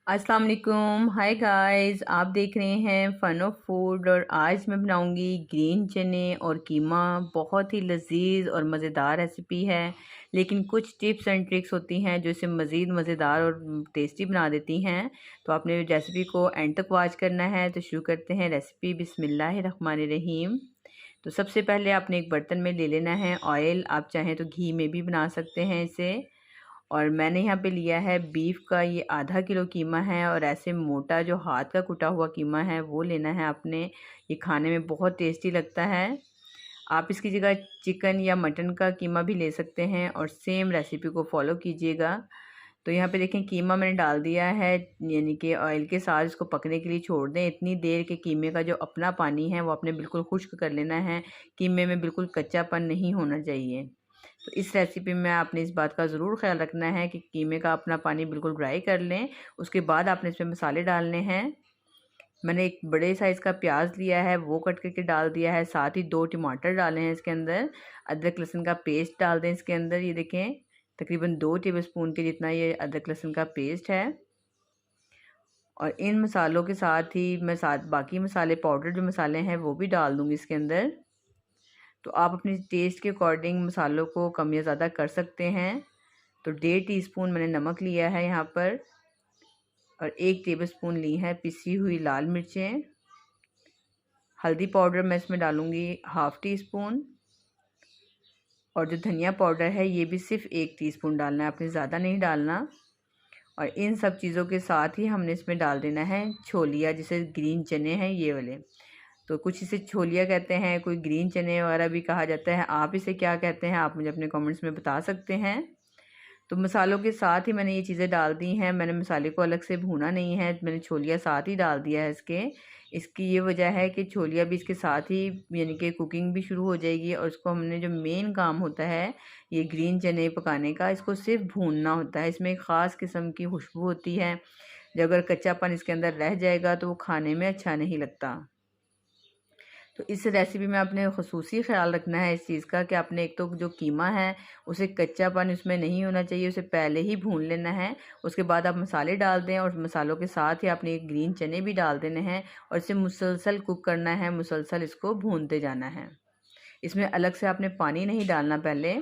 अस्सलाम वालेकुम। Hi guys, आप देख रहे हैं फ़न ऑफ फूड और आज मैं बनाऊंगी ग्रीन चने और कीमा। बहुत ही लजीज और मज़ेदार रेसिपी है, लेकिन कुछ टिप्स एंड ट्रिक्स होती हैं जो इसे मज़ीद मज़ेदार और टेस्टी बना देती हैं। तो आपने रेसिपी को एंड तक वॉच करना है। तो शुरू करते हैं रेसिपी। बिस्मिल्लाहिर्रहमानिर्रहीम। तो सबसे पहले आपने एक बर्तन में ले लेना है ऑयल। आप चाहें तो घी में भी बना सकते हैं इसे। और मैंने यहाँ पे लिया है बीफ का ये आधा किलो कीमा है, और ऐसे मोटा जो हाथ का कुटा हुआ कीमा है वो लेना है आपने। ये खाने में बहुत टेस्टी लगता है। आप इसकी जगह चिकन या मटन का कीमा भी ले सकते हैं और सेम रेसिपी को फॉलो कीजिएगा। तो यहाँ पे देखें कीमा मैंने डाल दिया है, यानी कि ऑयल के साथ इसको पकने के लिए छोड़ दें इतनी देर के कीमे का जो अपना पानी है वो आपने बिल्कुल खुश्क कर लेना है। कीमे में बिल्कुल कच्चापन नहीं होना चाहिए। तो इस रेसिपी में आपने इस बात का ज़रूर ख्याल रखना है कि कीमे का अपना पानी बिल्कुल ड्राई कर लें। उसके बाद आपने इसमें मसाले डालने हैं। मैंने एक बड़े साइज़ का प्याज लिया है, वो कट करके डाल दिया है। साथ ही 2 टमाटर डाले हैं इसके अंदर। अदरक लहसुन का पेस्ट डाल दें इसके अंदर। ये देखें, तकरीबन 2 टेबलस्पून के जितना ये अदरक लहसुन का पेस्ट है। और इन मसालों के साथ ही मैं बाकी मसाले, पाउडर जो मसाले हैं वो भी डाल दूँगी इसके अंदर। तो आप अपने टेस्ट के अकॉर्डिंग मसालों को कम या ज़्यादा कर सकते हैं। तो 1.5 टीस्पून मैंने नमक लिया है यहाँ पर, और 1 टेबलस्पून ली है पिसी हुई लाल मिर्चें। हल्दी पाउडर मैं इसमें डालूँगी हाफ़ टी स्पून, और जो धनिया पाउडर है ये भी सिर्फ 1 टीस्पून डालना है, आपने ज़्यादा नहीं डालना। और इन सब चीज़ों के साथ ही हमने इसमें डाल देना है छोलिया, जिसे ग्रीन चने हैं ये वाले। तो कुछ इसे छोलिया कहते हैं, कोई ग्रीन चने वगैरह भी कहा जाता है। आप इसे क्या कहते हैं आप मुझे अपने कमेंट्स में बता सकते हैं। तो मसालों के साथ ही मैंने ये चीज़ें डाल दी हैं। मैंने मसाले को अलग से भूना नहीं है, मैंने छोलिया साथ ही डाल दिया है इसके। इसकी ये वजह है कि छोलिया भी इसके साथ ही यानी कि कुकिंग भी शुरू हो जाएगी, और इसको हमने जो मेन काम होता है ये ग्रीन चने पकाने का, इसको सिर्फ भूनना होता है। इसमें एक ख़ास किस्म की खुशबू होती है, जो अगर कच्चापन इसके अंदर रह जाएगा तो वो खाने में अच्छा नहीं लगता। तो इस रेसिपी में आपने ख़ुसूसी ख़्याल रखना है इस चीज़ का कि आपने एक तो जो कीमा है उसे कच्चापन उसमें नहीं होना चाहिए, उसे पहले ही भून लेना है। उसके बाद आप मसाले डाल दें, और मसालों के साथ ही आपने ग्रीन चने भी डाल देने हैं, और इसे मुसलसल कुक करना है, मुसलसल इसको भूनते जाना है। इसमें अलग से आपने पानी नहीं डालना पहले।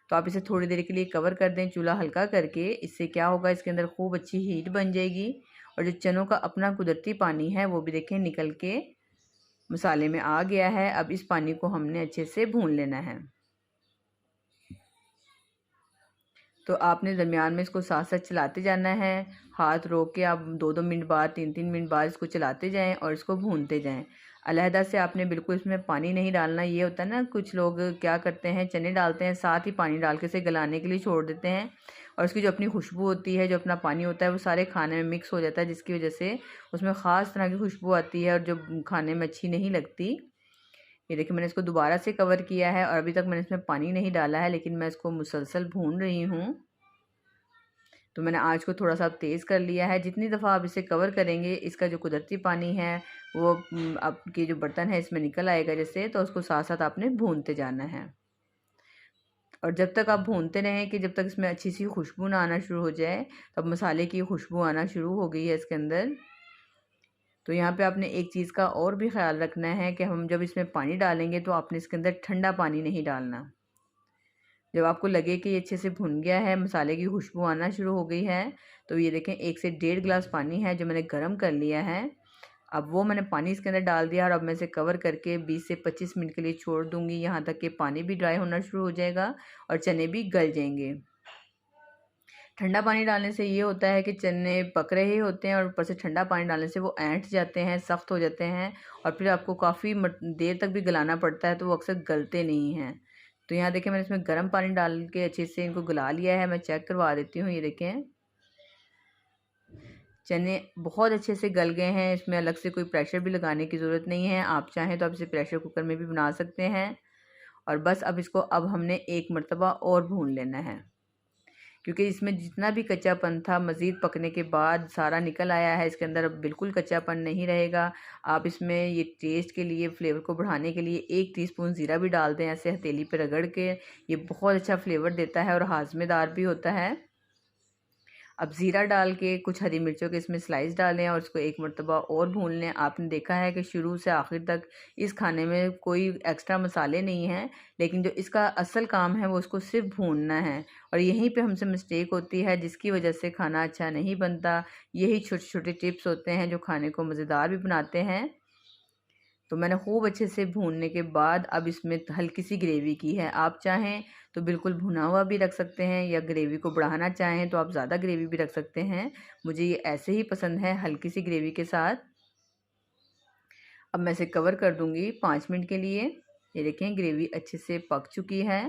तो आप इसे थोड़ी देर के लिए कवर कर दें चूल्हा हल्का करके। इससे क्या होगा, इसके अंदर खूब अच्छी हीट बन जाएगी, और जो चनों का अपना कुदरती पानी है वो भी देखें निकल के मसाले में आ गया है। अब इस पानी को हमने अच्छे से भून लेना है। तो आपने दरमियान में इसको साथ साथ चलाते जाना है, हाथ रोक के आप 2-2 मिनट बाद, 3-3 मिनट बाद इसको चलाते जाएं और इसको भूनते जाएं। अलहदा से आपने बिल्कुल इसमें पानी नहीं डालना। ये होता है ना, कुछ लोग क्या करते हैं, चने डालते हैं साथ ही पानी डाल के इसे गलाने के लिए छोड़ देते हैं, और उसकी जो अपनी खुशबू होती है, जो अपना पानी होता है, वो सारे खाने में मिक्स हो जाता है, जिसकी वजह से उसमें ख़ास तरह की खुशबू आती है और जो खाने में अच्छी नहीं लगती। ये देखिए, मैंने इसको दोबारा से कवर किया है, और अभी तक मैंने इसमें पानी नहीं डाला है, लेकिन मैं इसको मुसलसल भून रही हूँ। तो मैंने आँच को थोड़ा सा तेज़ कर लिया है। जितनी दफ़ा आप इसे कवर करेंगे, इसका जो कुदरती पानी है वो आपके जो बर्तन है इसमें निकल आएगा जैसे। तो उसको साथ साथ आपने भूनते जाना है, और जब तक आप भूनते रहें कि जब तक इसमें अच्छी सी खुशबू ना आना शुरू हो जाए। तो अब मसाले की खुशबू आना शुरू हो गई है इसके अंदर। तो यहाँ पे आपने एक चीज़ का और भी ख्याल रखना है कि हम जब इसमें पानी डालेंगे तो आपने इसके अंदर ठंडा पानी नहीं डालना। जब आपको लगे कि ये अच्छे से भुन गया है, मसाले की खुशबू आना शुरू हो गई है, तो ये देखें 1 से 1.5 गिलास पानी है जो मैंने गर्म कर लिया है। अब वो मैंने पानी इसके अंदर डाल दिया, और अब मैं इसे कवर करके 20 से 25 मिनट के लिए छोड़ दूँगी, यहाँ तक कि पानी भी ड्राई होना शुरू हो जाएगा और चने भी गल जाएंगे। ठंडा पानी डालने से ये होता है कि चने पक रहे होते हैं, और ऊपर से ठंडा पानी डालने से वो ऐंठ जाते हैं, सख्त हो जाते हैं, और फिर आपको काफ़ी देर तक भी गलाना पड़ता है, तो वो अक्सर गलते नहीं हैं। तो यहाँ देखें, मैंने इसमें गर्म पानी डाल के अच्छे से इनको गला लिया है। मैं चेक करवा देती हूँ। ये देखें, चने बहुत अच्छे से गल गए हैं। इसमें अलग से कोई प्रेशर भी लगाने की ज़रूरत नहीं है। आप चाहें तो आप इसे प्रेशर कुकर में भी बना सकते हैं। और बस अब इसको हमने एक मरतबा और भून लेना है, क्योंकि इसमें जितना भी कच्चापन था मज़ीद पकने के बाद सारा निकल आया है इसके अंदर। अब बिल्कुल कच्चापन नहीं रहेगा। आप इसमें ये टेस्ट के लिए, फ्लेवर को बढ़ाने के लिए 1 टीस्पून ज़ीरा भी डाल दें ऐसे हथेली पे रगड़ के। ये बहुत अच्छा फ्लेवर देता है और हाज़मेदार भी होता है। अब ज़ीरा डाल के कुछ हरी मिर्चों के इसमें स्लाइस डालें और उसको एक मरतबा और भून लें। आपने देखा है कि शुरू से आखिर तक इस खाने में कोई एक्स्ट्रा मसाले नहीं हैं, लेकिन जो इसका असल काम है वो उसको सिर्फ भूनना है। और यहीं पे हमसे मिस्टेक होती है जिसकी वजह से खाना अच्छा नहीं बनता। यही छोटे छोटे टिप्स होते हैं जो खाने को मज़ेदार भी बनाते हैं। तो मैंने खूब अच्छे से भूनने के बाद अब इसमें हल्की सी ग्रेवी की है। आप चाहें तो बिल्कुल भुना हुआ भी रख सकते हैं, या ग्रेवी को बढ़ाना चाहें तो आप ज़्यादा ग्रेवी भी रख सकते हैं। मुझे ये ऐसे ही पसंद है, हल्की सी ग्रेवी के साथ। अब मैं इसे कवर कर दूंगी 5 मिनट के लिए। ये देखें ग्रेवी अच्छे से पक चुकी है।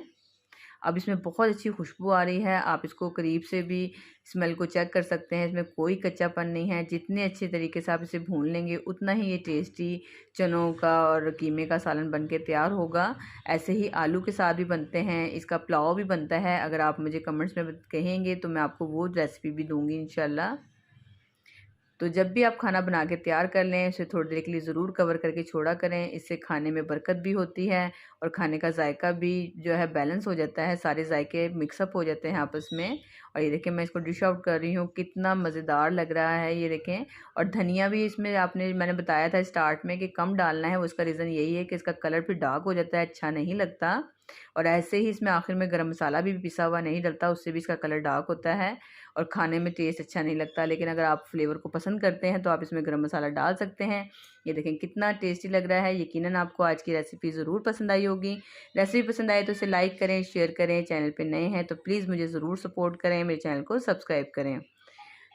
अब इसमें बहुत अच्छी खुशबू आ रही है। आप इसको करीब से भी स्मेल को चेक कर सकते हैं। इसमें कोई कच्चापन नहीं है। जितने अच्छे तरीके से आप इसे भून लेंगे उतना ही ये टेस्टी चनों का और कीमे का सालन बन के तैयार होगा। ऐसे ही आलू के साथ भी बनते हैं, इसका पुलाव भी बनता है। अगर आप मुझे कमेंट्स में कहेंगे तो मैं आपको वो रेसिपी भी दूँगी इंशाल्लाह। तो जब भी आप खाना बना के तैयार कर लें, इसे थोड़ी देर के लिए ज़रूर कवर करके छोड़ा करें। इससे खाने में बरकत भी होती है और खाने का जायका भी जो है बैलेंस हो जाता है, सारे जायके मिक्सअप हो जाते हैं आपस में। और ये देखें मैं इसको डिश आउट कर रही हूँ, कितना मज़ेदार लग रहा है ये देखें। और धनिया भी इसमें मैंने बताया था स्टार्ट में कि कम डालना है, उसका रीज़न यही है कि इसका कलर फिर डार्क हो जाता है, अच्छा नहीं लगता। और ऐसे ही इसमें आखिर में गरम मसाला भी पिसा हुआ नहीं डलता, उससे भी इसका कलर डार्क होता है और खाने में टेस्ट अच्छा नहीं लगता। लेकिन अगर आप फ्लेवर को पसंद करते हैं तो आप इसमें गरम मसाला डाल सकते हैं। ये देखें कितना टेस्टी लग रहा है। यकीनन आपको आज की रेसिपी ज़रूर पसंद आई होगी। रेसिपी पसंद आए तो इसे लाइक करें, शेयर करें। चैनल पे नए हैं तो प्लीज़ मुझे ज़रूर सपोर्ट करें, मेरे चैनल को सब्सक्राइब करें।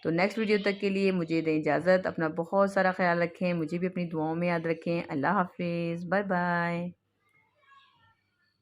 तो नेक्स्ट वीडियो तक के लिए मुझे दें इजाज़त। अपना बहुत सारा ख्याल रखें, मुझे भी अपनी दुआओं में याद रखें। अल्लाह हाफिज़, बाय बाय।